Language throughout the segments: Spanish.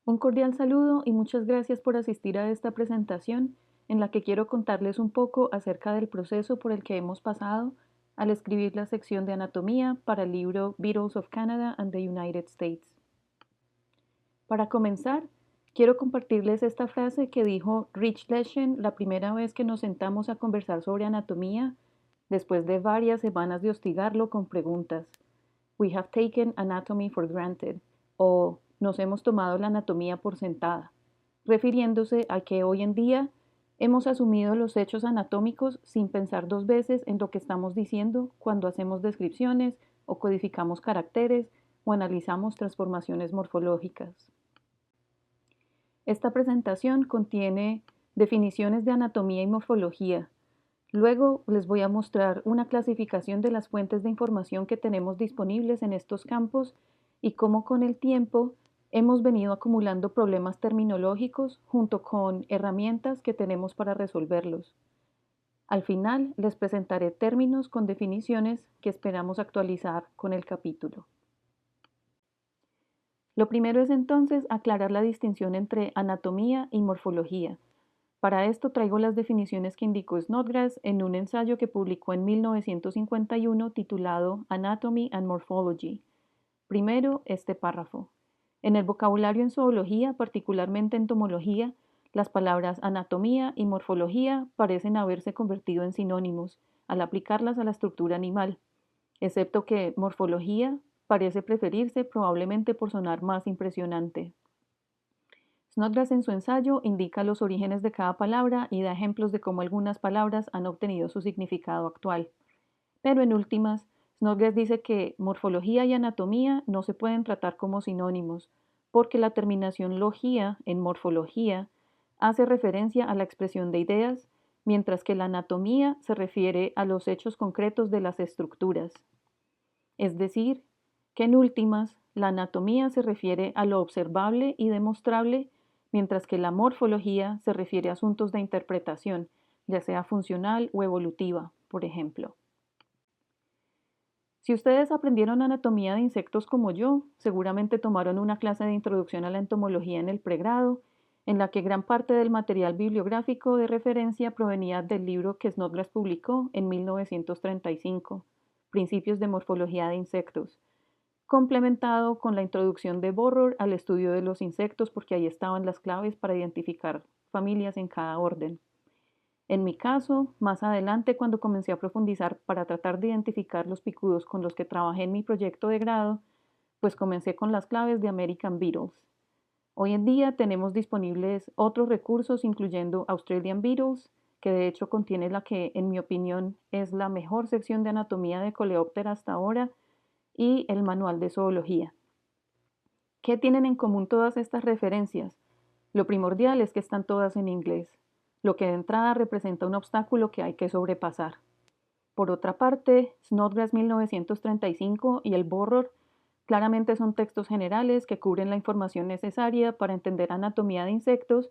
Un cordial saludo y muchas gracias por asistir a esta presentación en la que quiero contarles un poco acerca del proceso por el que hemos pasado al escribir la sección de anatomía para el libro Beatles of Canada and the United States. Para comenzar, quiero compartirles esta frase que dijo Rich Leshen la primera vez que nos sentamos a conversar sobre anatomía, después de varias semanas de hostigarlo con preguntas. We have taken anatomy for granted, o nos hemos tomado la anatomía por sentada, refiriéndose a que hoy en día hemos asumido los hechos anatómicos sin pensar dos veces en lo que estamos diciendo cuando hacemos descripciones o codificamos caracteres o analizamos transformaciones morfológicas. Esta presentación contiene definiciones de anatomía y morfología. Luego les voy a mostrar una clasificación de las fuentes de información que tenemos disponibles en estos campos y cómo con el tiempo hemos venido acumulando problemas terminológicos junto con herramientas que tenemos para resolverlos. Al final les presentaré términos con definiciones que esperamos actualizar con el capítulo. Lo primero es entonces aclarar la distinción entre anatomía y morfología. Para esto traigo las definiciones que indicó Snodgrass en un ensayo que publicó en 1951 titulado Anatomy and Morphology. Primero, este párrafo. En el vocabulario en zoología, particularmente entomología, las palabras anatomía y morfología parecen haberse convertido en sinónimos al aplicarlas a la estructura animal, excepto que morfología parece preferirse probablemente por sonar más impresionante. Snodgrass en su ensayo indica los orígenes de cada palabra y da ejemplos de cómo algunas palabras han obtenido su significado actual. Pero en últimas, Snodgrass dice que morfología y anatomía no se pueden tratar como sinónimos, porque la terminación logía en morfología hace referencia a la expresión de ideas, mientras que la anatomía se refiere a los hechos concretos de las estructuras. Es decir, que en últimas, la anatomía se refiere a lo observable y demostrable, mientras que la morfología se refiere a asuntos de interpretación, ya sea funcional o evolutiva, por ejemplo. Si ustedes aprendieron anatomía de insectos como yo, seguramente tomaron una clase de introducción a la entomología en el pregrado, en la que gran parte del material bibliográfico de referencia provenía del libro que Snodgrass publicó en 1935, Principios de Morfología de Insectos, complementado con la introducción de Borrow al estudio de los insectos, porque ahí estaban las claves para identificar familias en cada orden. En mi caso, más adelante, cuando comencé a profundizar para tratar de identificar los picudos con los que trabajé en mi proyecto de grado, pues comencé con las claves de American Beetles. Hoy en día tenemos disponibles otros recursos, incluyendo Australian Beetles, que de hecho contiene la que, en mi opinión, es la mejor sección de anatomía de Coleoptera hasta ahora, y el manual de zoología. ¿Qué tienen en común todas estas referencias? Lo primordial es que están todas en inglés, lo que de entrada representa un obstáculo que hay que sobrepasar. Por otra parte, Snodgrass 1935 y el Borrow claramente son textos generales que cubren la información necesaria para entender anatomía de insectos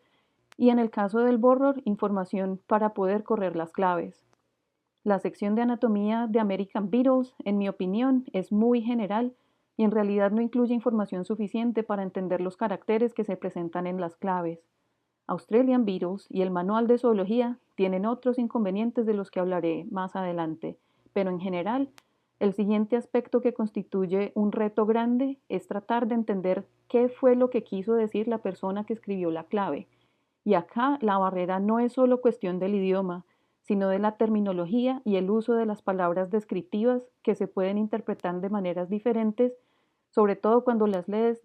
y en el caso del Borrow, información para poder correr las claves. La sección de anatomía de American Beetles, en mi opinión, es muy general y en realidad no incluye información suficiente para entender los caracteres que se presentan en las claves. Australian Beetles y el manual de zoología tienen otros inconvenientes de los que hablaré más adelante, pero en general, el siguiente aspecto que constituye un reto grande es tratar de entender qué fue lo que quiso decir la persona que escribió la clave. Y acá la barrera no es solo cuestión del idioma, sino de la terminología y el uso de las palabras descriptivas que se pueden interpretar de maneras diferentes, sobre todo cuando las lees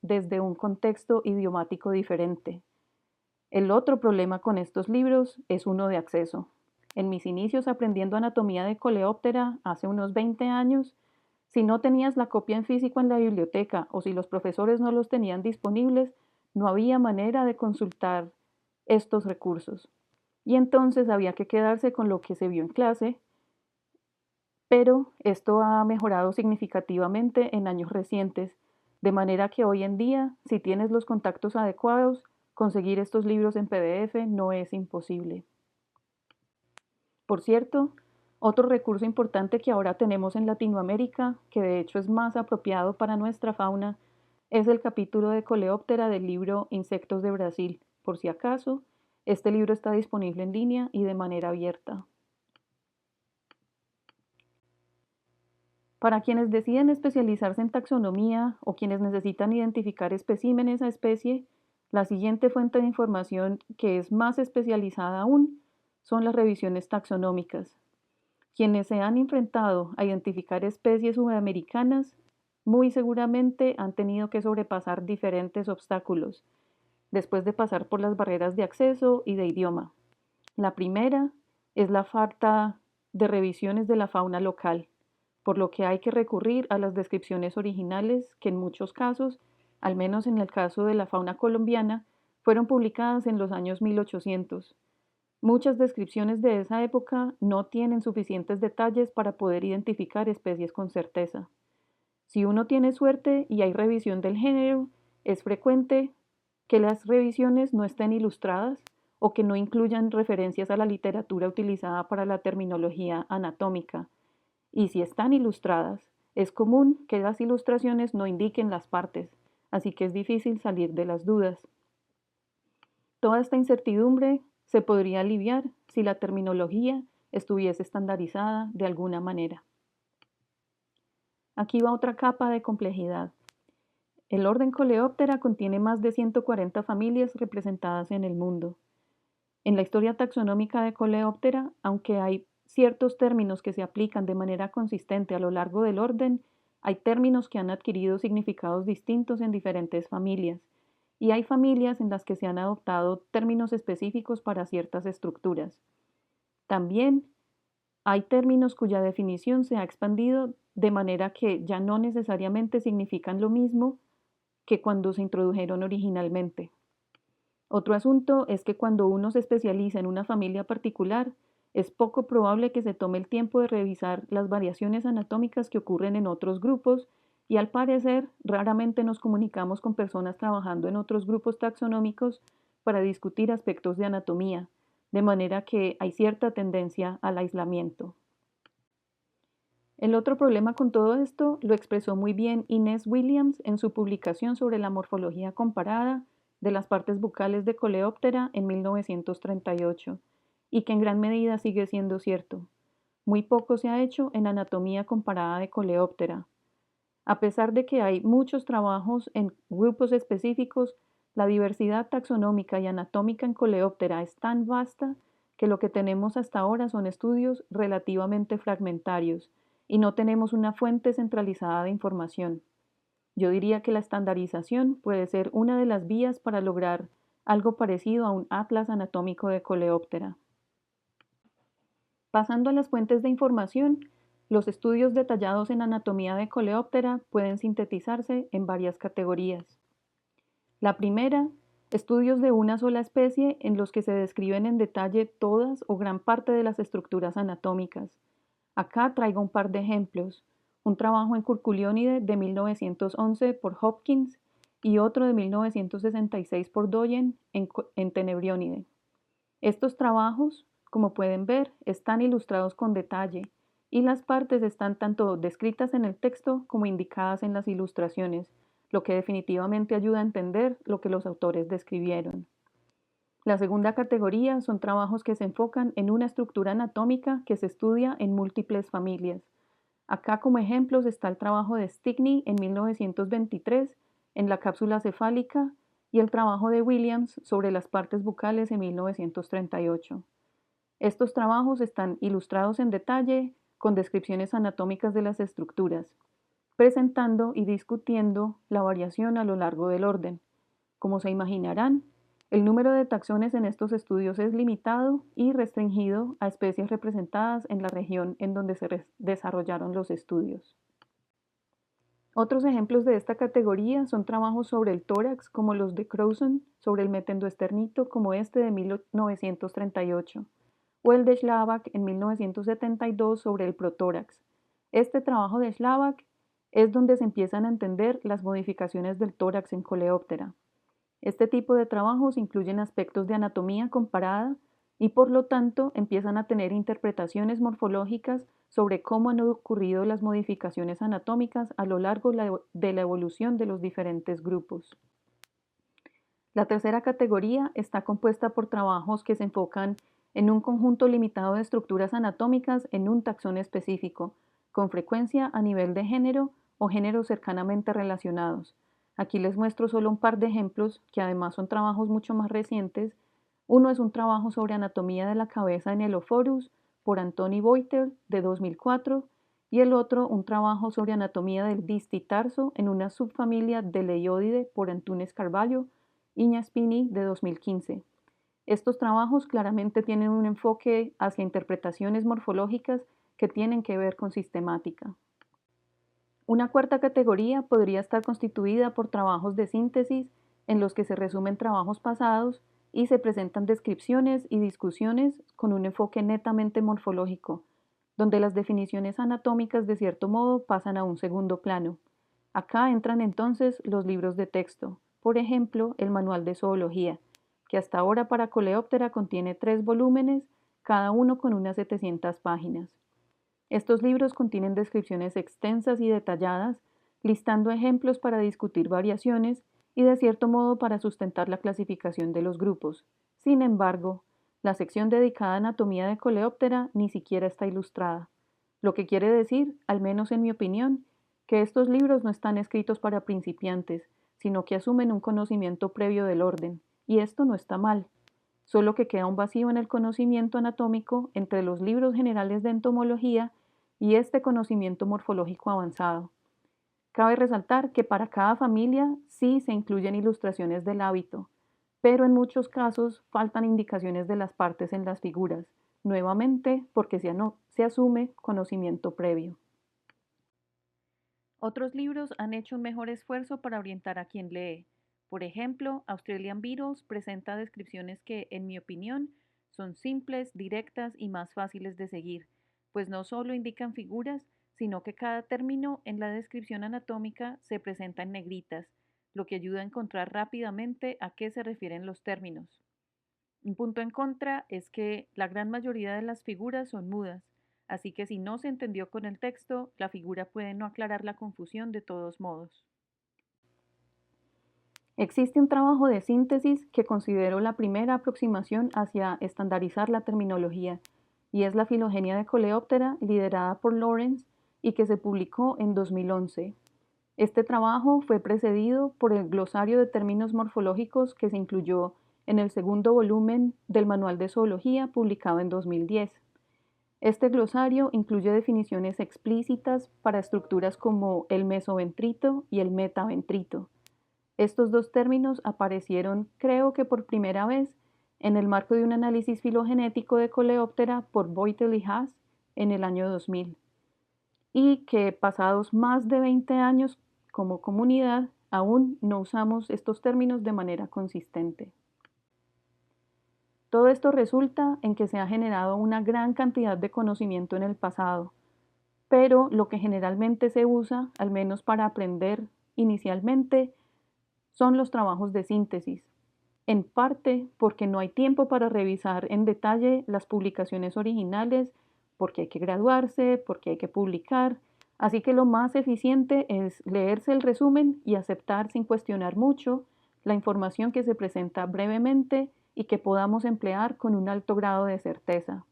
desde un contexto idiomático diferente. El otro problema con estos libros es uno de acceso. En mis inicios aprendiendo anatomía de coleóptera hace unos 20 años, si no tenías la copia en físico en la biblioteca o si los profesores no los tenían disponibles, no había manera de consultar estos recursos. Y entonces había que quedarse con lo que se vio en clase, pero esto ha mejorado significativamente en años recientes, de manera que hoy en día, si tienes los contactos adecuados, conseguir estos libros en PDF no es imposible. Por cierto, otro recurso importante que ahora tenemos en Latinoamérica, que de hecho es más apropiado para nuestra fauna, es el capítulo de Coleóptera del libro Insectos de Brasil. Por si acaso, este libro está disponible en línea y de manera abierta. Para quienes deciden especializarse en taxonomía o quienes necesitan identificar especímenes a especie, la siguiente fuente de información, que es más especializada aún, son las revisiones taxonómicas. Quienes se han enfrentado a identificar especies sudamericanas muy seguramente han tenido que sobrepasar diferentes obstáculos, después de pasar por las barreras de acceso y de idioma. La primera es la falta de revisiones de la fauna local, por lo que hay que recurrir a las descripciones originales que en muchos casos, al menos en el caso de la fauna colombiana, fueron publicadas en los años 1800. Muchas descripciones de esa época no tienen suficientes detalles para poder identificar especies con certeza. Si uno tiene suerte y hay revisión del género, es frecuente que las revisiones no estén ilustradas o que no incluyan referencias a la literatura utilizada para la terminología anatómica. Y si están ilustradas, es común que las ilustraciones no indiquen las partes, así que es difícil salir de las dudas. Toda esta incertidumbre se podría aliviar si la terminología estuviese estandarizada de alguna manera. Aquí va otra capa de complejidad. El orden Coleóptera contiene más de 140 familias representadas en el mundo. En la historia taxonómica de Coleóptera, aunque hay ciertos términos que se aplican de manera consistente a lo largo del orden, hay términos que han adquirido significados distintos en diferentes familias, y hay familias en las que se han adoptado términos específicos para ciertas estructuras. También hay términos cuya definición se ha expandido de manera que ya no necesariamente significan lo mismo que cuando se introdujeron originalmente. Otro asunto es que cuando uno se especializa en una familia particular, es poco probable que se tome el tiempo de revisar las variaciones anatómicas que ocurren en otros grupos y al parecer raramente nos comunicamos con personas trabajando en otros grupos taxonómicos para discutir aspectos de anatomía, de manera que hay cierta tendencia al aislamiento. El otro problema con todo esto lo expresó muy bien Inés Williams en su publicación sobre la morfología comparada de las partes bucales de Coleóptera en 1938, y que en gran medida sigue siendo cierto. Muy poco se ha hecho en anatomía comparada de Coleóptera. A pesar de que hay muchos trabajos en grupos específicos, la diversidad taxonómica y anatómica en Coleóptera es tan vasta que lo que tenemos hasta ahora son estudios relativamente fragmentarios y no tenemos una fuente centralizada de información. Yo diría que la estandarización puede ser una de las vías para lograr algo parecido a un atlas anatómico de Coleóptera. Pasando a las fuentes de información, los estudios detallados en anatomía de Coleóptera pueden sintetizarse en varias categorías. La primera, estudios de una sola especie en los que se describen en detalle todas o gran parte de las estructuras anatómicas. Acá traigo un par de ejemplos. Un trabajo en Curculionidae de 1911 por Hopkins y otro de 1966 por Doyen en Tenebrionidae. Estos trabajos, como pueden ver, están ilustrados con detalle y las partes están tanto descritas en el texto como indicadas en las ilustraciones, lo que definitivamente ayuda a entender lo que los autores describieron. La segunda categoría son trabajos que se enfocan en una estructura anatómica que se estudia en múltiples familias. Acá como ejemplos está el trabajo de Stickney en 1923 en la cápsula cefálica y el trabajo de Williams sobre las partes bucales en 1938. Estos trabajos están ilustrados en detalle con descripciones anatómicas de las estructuras, presentando y discutiendo la variación a lo largo del orden. Como se imaginarán, el número de taxones en estos estudios es limitado y restringido a especies representadas en la región en donde se desarrollaron los estudios. Otros ejemplos de esta categoría son trabajos sobre el tórax, como los de Crowson, sobre el metendoesternito, como este de 1938, o el de Schlabach en 1972 sobre el protórax. Este trabajo de Schlabach es donde se empiezan a entender las modificaciones del tórax en Coleóptera. Este tipo de trabajos incluyen aspectos de anatomía comparada y por lo tanto empiezan a tener interpretaciones morfológicas sobre cómo han ocurrido las modificaciones anatómicas a lo largo de la evolución de los diferentes grupos. La tercera categoría está compuesta por trabajos que se enfocan en un conjunto limitado de estructuras anatómicas en un taxón específico, con frecuencia a nivel de género o géneros cercanamente relacionados. Aquí les muestro solo un par de ejemplos, que además son trabajos mucho más recientes. Uno es un trabajo sobre anatomía de la cabeza en Elophorus por Antoni Boytel de 2004 y el otro un trabajo sobre anatomía del distitarso en una subfamilia de Leiodidae por Antunes Carvalho Iñaspini de 2015. Estos trabajos claramente tienen un enfoque hacia interpretaciones morfológicas que tienen que ver con sistemática. Una cuarta categoría podría estar constituida por trabajos de síntesis en los que se resumen trabajos pasados y se presentan descripciones y discusiones con un enfoque netamente morfológico, donde las definiciones anatómicas de cierto modo pasan a un segundo plano. Acá entran entonces los libros de texto, por ejemplo, el Manual de Zoología, que hasta ahora para Coleóptera contiene 3 volúmenes, cada uno con unas 700 páginas. Estos libros contienen descripciones extensas y detalladas, listando ejemplos para discutir variaciones y de cierto modo para sustentar la clasificación de los grupos. Sin embargo, la sección dedicada a anatomía de Coleóptera ni siquiera está ilustrada, lo que quiere decir, al menos en mi opinión, que estos libros no están escritos para principiantes, sino que asumen un conocimiento previo del orden, y esto no está mal, solo que queda un vacío en el conocimiento anatómico entre los libros generales de entomología y este conocimiento morfológico avanzado. Cabe resaltar que para cada familia sí se incluyen ilustraciones del hábito, pero en muchos casos faltan indicaciones de las partes en las figuras, nuevamente porque se asume conocimiento previo. Otros libros han hecho un mejor esfuerzo para orientar a quien lee. Por ejemplo, Australian Beetles presenta descripciones que, en mi opinión, son simples, directas y más fáciles de seguir, pues no solo indican figuras, sino que cada término en la descripción anatómica se presenta en negritas, lo que ayuda a encontrar rápidamente a qué se refieren los términos. Un punto en contra es que la gran mayoría de las figuras son mudas, así que si no se entendió con el texto, la figura puede no aclarar la confusión de todos modos. Existe un trabajo de síntesis que considero la primera aproximación hacia estandarizar la terminología, y es la Filogenia de Coleóptera, liderada por Lawrence y que se publicó en 2011. Este trabajo fue precedido por el glosario de términos morfológicos que se incluyó en el segundo volumen del Manual de Zoología publicado en 2010. Este glosario incluye definiciones explícitas para estructuras como el mesoventrito y el metaventrito. Estos dos términos aparecieron, creo que por primera vez, en el marco de un análisis filogenético de Coleóptera por Boytel y Haas en el año 2000, y que pasados más de 20 años como comunidad, aún no usamos estos términos de manera consistente. Todo esto resulta en que se ha generado una gran cantidad de conocimiento en el pasado, pero lo que generalmente se usa, al menos para aprender inicialmente, son los trabajos de síntesis, en parte porque no hay tiempo para revisar en detalle las publicaciones originales, porque hay que graduarse, porque hay que publicar, así que lo más eficiente es leerse el resumen y aceptar sin cuestionar mucho la información que se presenta brevemente y que podamos emplear con un alto grado de certeza.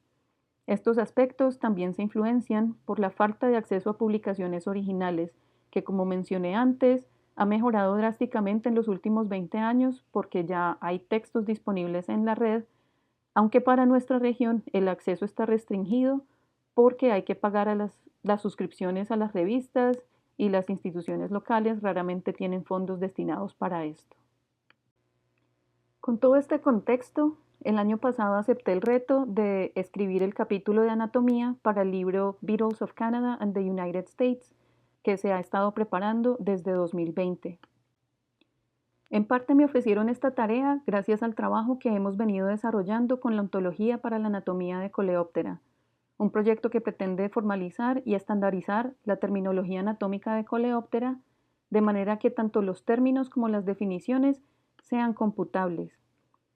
Estos aspectos también se influencian por la falta de acceso a publicaciones originales, que como mencioné antes, ha mejorado drásticamente en los últimos 20 años porque ya hay textos disponibles en la red, aunque para nuestra región el acceso está restringido porque hay que pagar a las suscripciones a las revistas y las instituciones locales raramente tienen fondos destinados para esto. Con todo este contexto, el año pasado acepté el reto de escribir el capítulo de anatomía para el libro Beetles of Canada and the United States, que se ha estado preparando desde 2020. En parte me ofrecieron esta tarea gracias al trabajo que hemos venido desarrollando con la ontología para la anatomía de Coleóptera, un proyecto que pretende formalizar y estandarizar la terminología anatómica de Coleóptera, de manera que tanto los términos como las definiciones sean computables.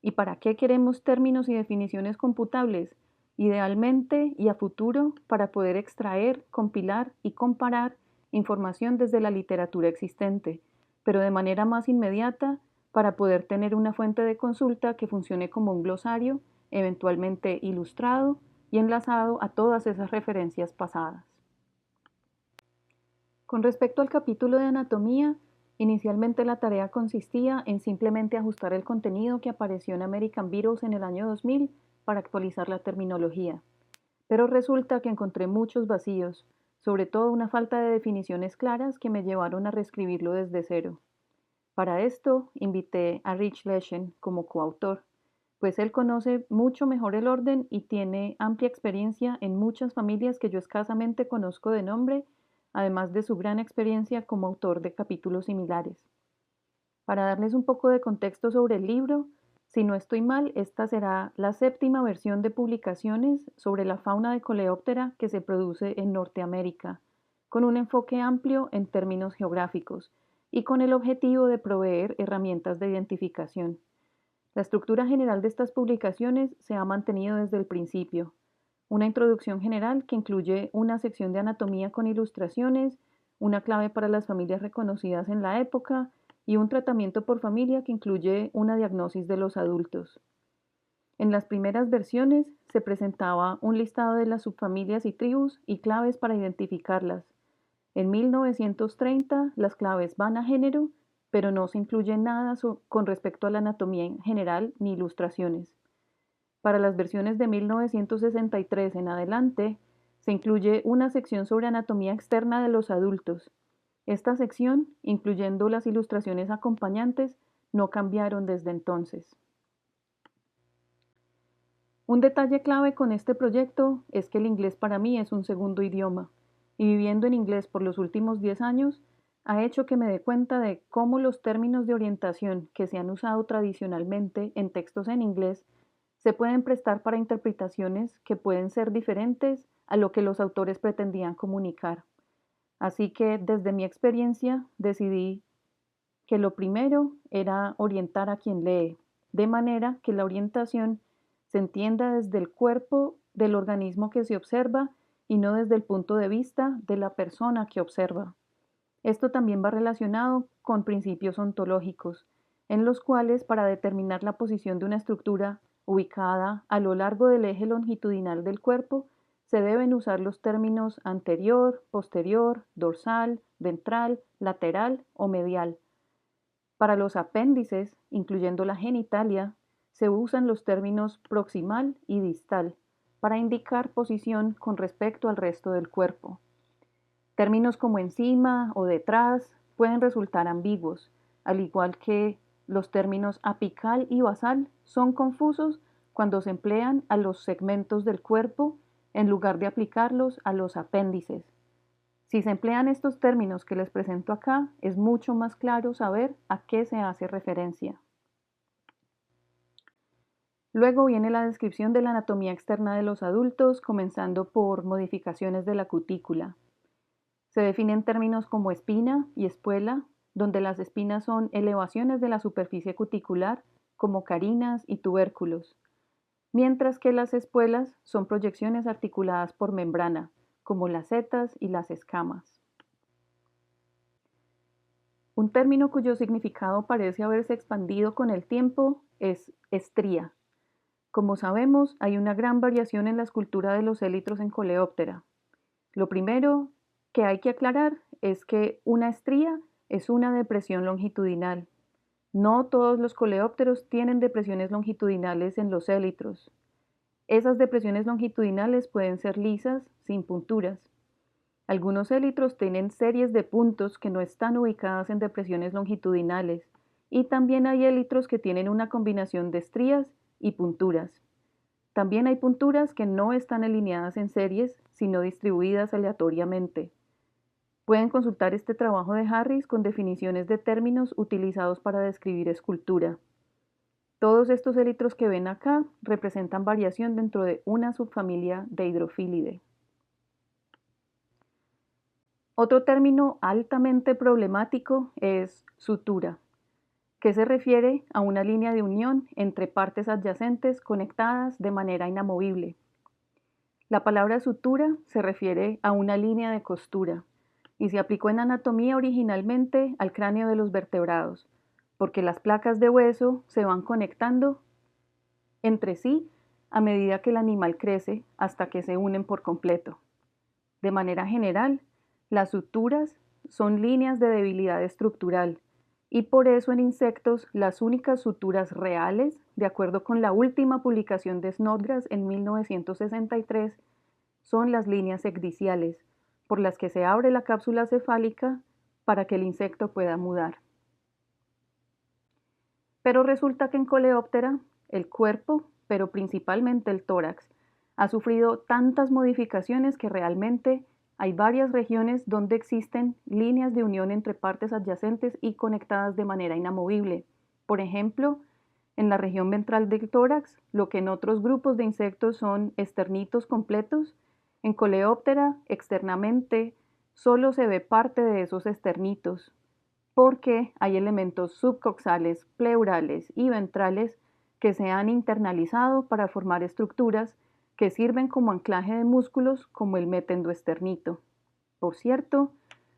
¿Y para qué queremos términos y definiciones computables? idealmente y a futuro para poder extraer, compilar y comparar información desde la literatura existente, pero de manera más inmediata para poder tener una fuente de consulta que funcione como un glosario, eventualmente ilustrado y enlazado a todas esas referencias pasadas. Con respecto al capítulo de anatomía, inicialmente la tarea consistía en simplemente ajustar el contenido que apareció en American Beatles en el año 2000 para actualizar la terminología. Pero resulta que encontré muchos vacíos, sobre todo una falta de definiciones claras que me llevaron a reescribirlo desde cero. Para esto, invité a Rich Leshen como coautor, pues él conoce mucho mejor el orden y tiene amplia experiencia en muchas familias que yo escasamente conozco de nombre, además de su gran experiencia como autor de capítulos similares. Para darles un poco de contexto sobre el libro, si no estoy mal, esta será la séptima versión de publicaciones sobre la fauna de Coleóptera que se produce en Norteamérica, con un enfoque amplio en términos geográficos y con el objetivo de proveer herramientas de identificación. La estructura general de estas publicaciones se ha mantenido desde el principio. Una introducción general que incluye una sección de anatomía con ilustraciones, una clave para las familias reconocidas en la época y un tratamiento por familia que incluye una diagnosis de los adultos. En las primeras versiones se presentaba un listado de las subfamilias y tribus y claves para identificarlas. En 1930 las claves van a género, pero no se incluye nada con respecto a la anatomía en general ni ilustraciones. Para las versiones de 1963 en adelante, se incluye una sección sobre anatomía externa de los adultos. Esta sección, incluyendo las ilustraciones acompañantes, no cambiaron desde entonces. Un detalle clave con este proyecto es que el inglés para mí es un segundo idioma, y viviendo en inglés por los últimos 10 años, ha hecho que me dé cuenta de cómo los términos de orientación que se han usado tradicionalmente en textos en inglés se pueden prestar para interpretaciones que pueden ser diferentes a lo que los autores pretendían comunicar. Así que desde mi experiencia decidí que lo primero era orientar a quien lee, de manera que la orientación se entienda desde el cuerpo del organismo que se observa y no desde el punto de vista de la persona que observa. Esto también va relacionado con principios ontológicos, en los cuales para determinar la posición de una estructura ubicada a lo largo del eje longitudinal del cuerpo, se deben usar los términos anterior, posterior, dorsal, ventral, lateral o medial. Para los apéndices, incluyendo la genitalia, se usan los términos proximal y distal para indicar posición con respecto al resto del cuerpo. Términos como encima o detrás pueden resultar ambiguos, al igual que los términos apical y basal son confusos cuando se emplean a los segmentos del cuerpo en lugar de aplicarlos a los apéndices. Si se emplean estos términos que les presento acá, es mucho más claro saber a qué se hace referencia. Luego viene la descripción de la anatomía externa de los adultos, comenzando por modificaciones de la cutícula. Se definen términos como espina y espuela, donde las espinas son elevaciones de la superficie cuticular, como carinas y tubérculos, mientras que las espuelas son proyecciones articuladas por membrana, como las setas y las escamas. Un término cuyo significado parece haberse expandido con el tiempo es estría. Como sabemos, hay una gran variación en la escultura de los élitros en Coleóptera. Lo primero que hay que aclarar es que una estría es una depresión longitudinal. No todos los coleópteros tienen depresiones longitudinales en los élitros. Esas depresiones longitudinales pueden ser lisas, sin punturas. Algunos élitros tienen series de puntos que no están ubicadas en depresiones longitudinales, y también hay élitros que tienen una combinación de estrías y punturas. También hay punturas que no están alineadas en series, sino distribuidas aleatoriamente. Pueden consultar este trabajo de Harris con definiciones de términos utilizados para describir escultura. Todos estos élitros que ven acá representan variación dentro de una subfamilia de Hydrophilidae. Otro término altamente problemático es sutura, que se refiere a una línea de unión entre partes adyacentes conectadas de manera inamovible. La palabra sutura se refiere a una línea de costura y se aplicó en anatomía originalmente al cráneo de los vertebrados, porque las placas de hueso se van conectando entre sí a medida que el animal crece hasta que se unen por completo. De manera general, las suturas son líneas de debilidad estructural y por eso en insectos las únicas suturas reales, de acuerdo con la última publicación de Snodgrass en 1963, son las líneas ecdiciales, por las que se abre la cápsula cefálica para que el insecto pueda mudar. Pero resulta que en Coleóptera, el cuerpo, pero principalmente el tórax, ha sufrido tantas modificaciones que realmente hay varias regiones donde existen líneas de unión entre partes adyacentes y conectadas de manera inamovible. Por ejemplo, en la región ventral del tórax, lo que en otros grupos de insectos son esternitos completos, en Coleóptera, externamente, solo se ve parte de esos esternitos, porque hay elementos subcoxales, pleurales y ventrales que se han internalizado para formar estructuras que sirven como anclaje de músculos como el metendoesternito. Por cierto,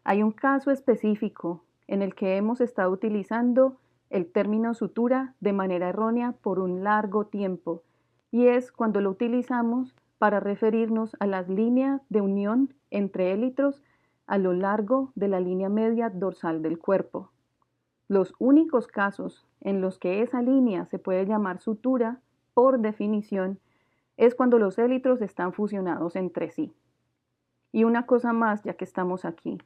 hay un caso específico en el que hemos estado utilizando el término sutura de manera errónea por un largo tiempo, y es cuando lo utilizamos para referirnos a las líneas de unión entre élitros a lo largo de la línea media dorsal del cuerpo. Los únicos casos en los que esa línea se puede llamar sutura, por definición, es cuando los élitros están fusionados entre sí. Y una cosa más, ya que estamos aquí.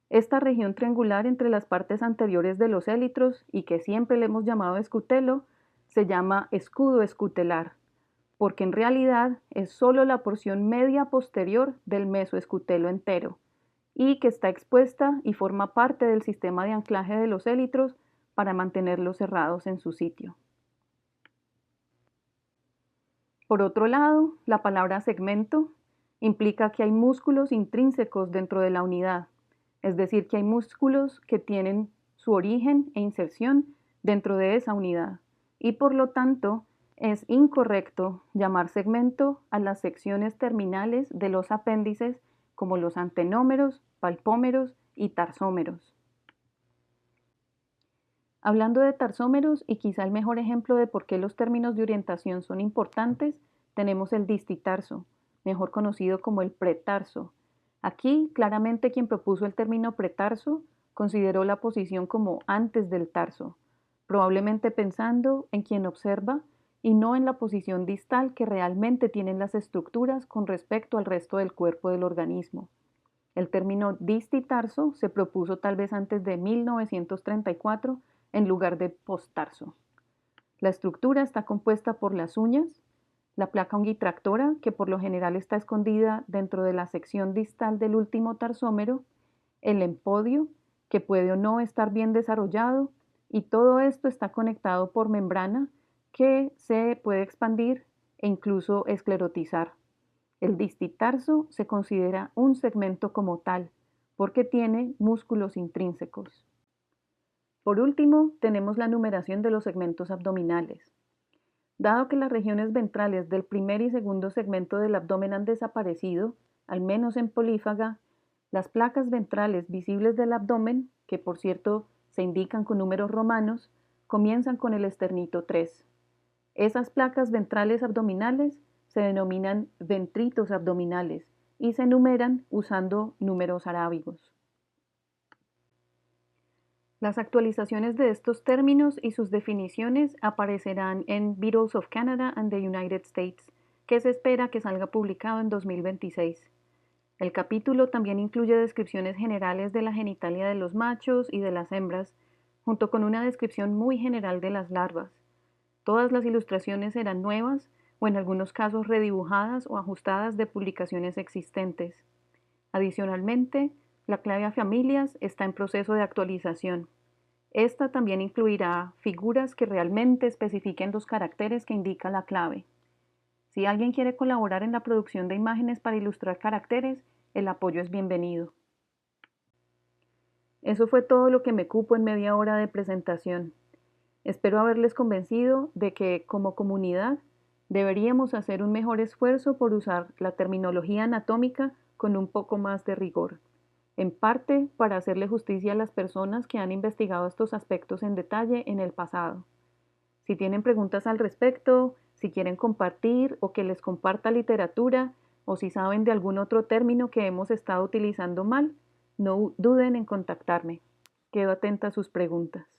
Esta región triangular entre las partes anteriores de los élitros, y que siempre le hemos llamado escutelo, se llama escudo escutelar, porque en realidad es solo la porción media posterior del mesoescutelo entero, y que está expuesta y forma parte del sistema de anclaje de los élitros para mantenerlos cerrados en su sitio. Por otro lado, la palabra segmento implica que hay músculos intrínsecos dentro de la unidad, es decir, que hay músculos que tienen su origen e inserción dentro de esa unidad, y por lo tanto es incorrecto llamar segmento a las secciones terminales de los apéndices como los antenómeros, palpómeros y tarsómeros. Hablando de tarsómeros, y quizá el mejor ejemplo de por qué los términos de orientación son importantes, tenemos el distitarso, mejor conocido como el pretarso. Aquí, claramente quien propuso el término pretarso consideró la posición como antes del tarso, probablemente pensando en quien observa y no en la posición distal que realmente tienen las estructuras con respecto al resto del cuerpo del organismo. El término distitarso se propuso tal vez antes de 1934 en lugar de postarso. La estructura está compuesta por las uñas, la placa unguitractora, que por lo general está escondida dentro de la sección distal del último tarsómero, el empodio, que puede o no estar bien desarrollado, y todo esto está conectado por membrana que se puede expandir e incluso esclerotizar. El distitarso se considera un segmento como tal, porque tiene músculos intrínsecos. Por último, tenemos la numeración de los segmentos abdominales. Dado que las regiones ventrales del primer y segundo segmento del abdomen han desaparecido, al menos en polífaga, las placas ventrales visibles del abdomen, que por cierto se indican con números romanos, comienzan con el esternito 3. Esas placas ventrales abdominales se denominan ventritos abdominales y se numeran usando números arábigos. Las actualizaciones de estos términos y sus definiciones aparecerán en Beetles of Canada and the United States, que se espera que salga publicado en 2026. El capítulo también incluye descripciones generales de la genitalia de los machos y de las hembras, junto con una descripción muy general de las larvas. Todas las ilustraciones serán nuevas o en algunos casos redibujadas o ajustadas de publicaciones existentes. Adicionalmente, la clave a familias está en proceso de actualización. Esta también incluirá figuras que realmente especifiquen los caracteres que indica la clave. Si alguien quiere colaborar en la producción de imágenes para ilustrar caracteres, el apoyo es bienvenido. Eso fue todo lo que me cupo en media hora de presentación. Espero haberles convencido de que, como comunidad, Deberíamos hacer un mejor esfuerzo por usar la terminología anatómica con un poco más de rigor, en parte para hacerle justicia a las personas que han investigado estos aspectos en detalle en el pasado. Si tienen preguntas al respecto, si quieren compartir o que les comparta literatura, o si saben de algún otro término que hemos estado utilizando mal, no duden en contactarme. Quedo atenta a sus preguntas.